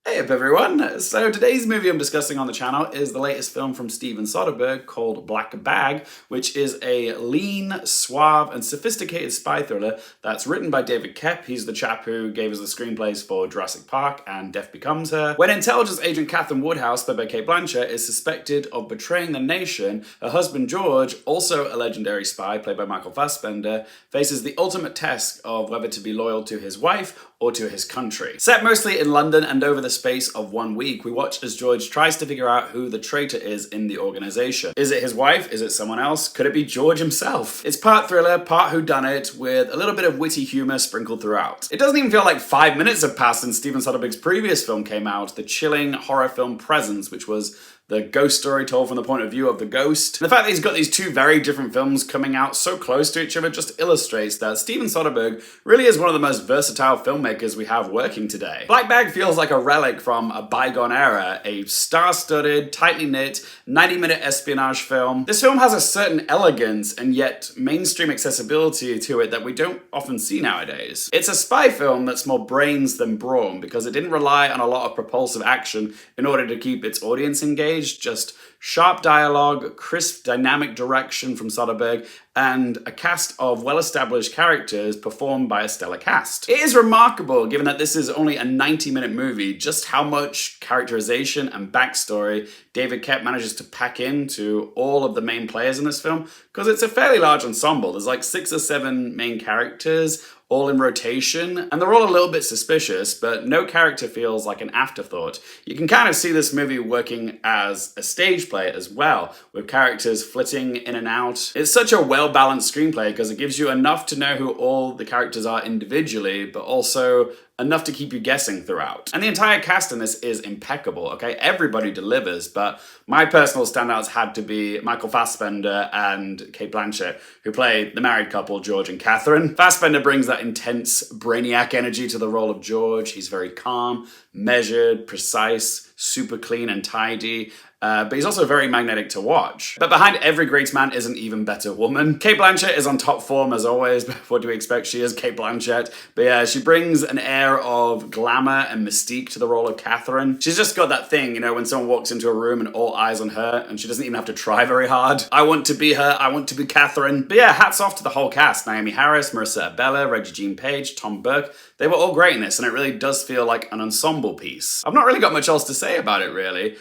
Hey up everyone! So today's movie I'm discussing on the channel is the latest film from Steven Soderbergh called Black Bag, which is a lean, suave and sophisticated spy thriller that's written by David Koepp. He's the chap who gave us the screenplays for Jurassic Park and Death Becomes Her. When intelligence agent Catherine Woodhouse, played by Cate Blanchett, is suspected of betraying the nation, her husband George, also a legendary spy played by Michael Fassbender, faces the ultimate test of whether to be loyal to his wife or to his country. Set mostly in London and over the space of 1 week, we watch as George tries to figure out who the traitor is in the organization. Is it his wife? Is it someone else? Could it be George himself? It's part thriller, part whodunit, with a little bit of witty humor sprinkled throughout. It doesn't even feel like 5 minutes have passed since Steven Soderbergh's previous film came out, the chilling horror film Presence, which was the ghost story told from the point of view of the ghost. And the fact that he's got these two very different films coming out so close to each other just illustrates that Steven Soderbergh really is one of the most versatile filmmakers we have working today. Black Bag feels like a relic from a bygone era, a star-studded, tightly knit, 90-minute espionage film. This film has a certain elegance and yet mainstream accessibility to it that we don't often see nowadays. It's a spy film that's more brains than brawn because it didn't rely on a lot of propulsive action in order to keep its audience engaged. Just sharp dialogue, crisp dynamic direction from Soderbergh, and a cast of well-established characters performed by a stellar cast. It is remarkable, given that this is only a 90-minute movie, just how much characterization and backstory David Koepp manages to pack into all of the main players in this film, because it's a fairly large ensemble. There's like 6 or 7 main characters, all in rotation, and they're all a little bit suspicious, but no character feels like an afterthought. You can kind of see this movie working as a stage play as well, with characters flitting in and out. It's such a well-balanced screenplay because it gives you enough to know who all the characters are individually, but also enough to keep you guessing throughout. And the entire cast in this is impeccable, okay? Everybody delivers, but my personal standouts had to be Michael Fassbender and Cate Blanchett, who play the married couple, George and Catherine. Fassbender brings that intense brainiac energy to the role of George. He's very calm, measured, precise, super clean and tidy. But he's also very magnetic to watch. But behind every great man is an even better woman. Cate Blanchett is on top form as always. What do we expect? She is Cate Blanchett. But yeah, she brings an air of glamour and mystique to the role of Catherine. She's just got that thing, you know, when someone walks into a room and all eyes on her and she doesn't even have to try very hard. I want to be her. I want to be Catherine. But yeah, hats off to the whole cast. Naomie Harris, Marisa Abela, Rege, Tom Burke. They were all great in this, and it really does feel like an ensemble piece. I've not really got much else to say about it, really.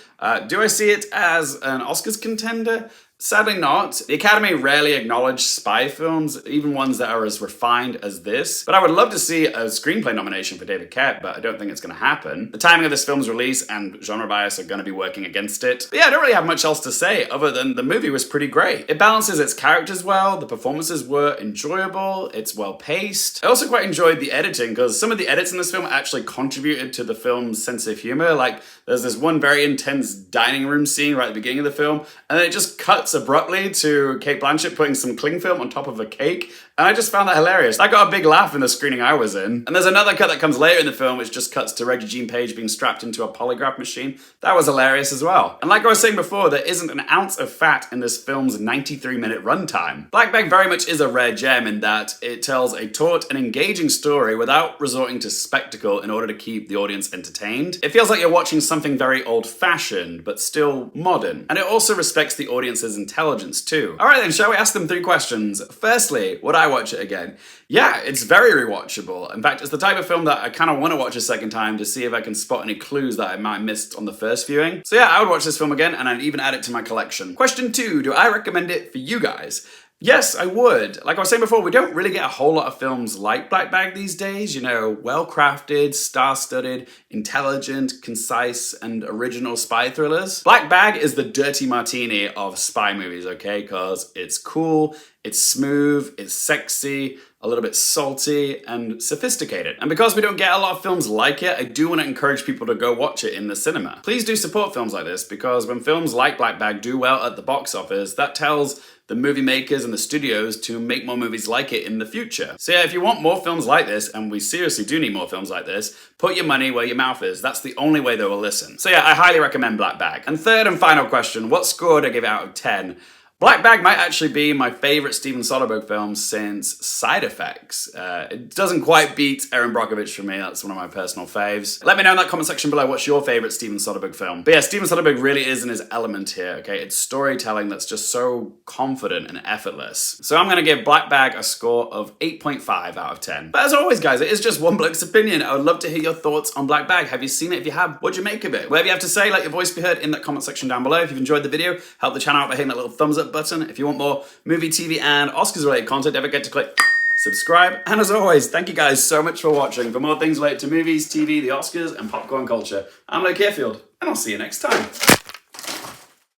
Do I see it as an Oscars contender? Sadly not. The Academy rarely acknowledge spy films, even ones that are as refined as this. But I would love to see a screenplay nomination for David Koepp, but I don't think it's going to happen. The timing of this film's release and genre bias are going to be working against it. But yeah, I don't really have much else to say other than the movie was pretty great. It balances its characters well, the performances were enjoyable, it's well paced. I also quite enjoyed the editing because some of the edits in this film actually contributed to the film's sense of humor. Like, there's this one very intense dining room scene right at the beginning of the film, and then it just cuts abruptly to Cate Blanchett putting some cling film on top of a cake, and I just found that hilarious. I got a big laugh in the screening I was in. And there's another cut that comes later in the film which just cuts to Rege being strapped into a polygraph machine. That was hilarious as well. And like I was saying before, there isn't an ounce of fat in this film's 93-minute runtime. Black Bag very much is a rare gem in that it tells a taut and engaging story without resorting to spectacle in order to keep the audience entertained. It feels like you're watching something very old-fashioned, but still modern. And it also respects the audience's intelligence too. Alright then, shall we ask them 3 questions? Firstly, would I watch it again? Yeah, it's very rewatchable. In fact, it's the type of film that I kind of want to watch a second time to see if I can spot any clues that I might have missed on the first viewing. So yeah, I would watch this film again and I'd even add it to my collection. Question 2, do I recommend it for you guys? Yes, I would. Like I was saying before, we don't really get a whole lot of films like Black Bag these days, you know, well-crafted, star-studded, intelligent, concise, and original spy thrillers. Black Bag is the dirty martini of spy movies, okay? Because it's cool, it's smooth, it's sexy, a little bit salty, and sophisticated. And because we don't get a lot of films like it, I do want to encourage people to go watch it in the cinema. Please do support films like this, because when films like Black Bag do well at the box office, that tells the movie makers and the studios to make more movies like it in the future. So yeah, if you want more films like this, and we seriously do need more films like this, put your money where your mouth is. That's the only way they will listen. So yeah, I highly recommend Black Bag. And third and final question, what score would I give out of 10? Black Bag might actually be my favorite Steven Soderbergh film since Side Effects. It doesn't quite beat Erin Brockovich for me. That's one of my personal faves. Let me know in that comment section below what's your favorite Steven Soderbergh film. But yeah, Steven Soderbergh really is in his element here, okay? It's storytelling that's just so confident and effortless. So I'm gonna give Black Bag a score of 8.5 out of 10. But as always, guys, it is just one bloke's opinion. I would love to hear your thoughts on Black Bag. Have you seen it? If you have, what'd you make of it? Whatever you have to say, let your voice be heard in that comment section down below. If you've enjoyed the video, help the channel out by hitting that little thumbs up button. If you want more movie, TV, and Oscars related content, don't forget to click subscribe. And as always, thank you guys so much for watching. For more things related to movies, TV, the Oscars, and popcorn culture, I'm Luke Hearfield, and I'll see you next time.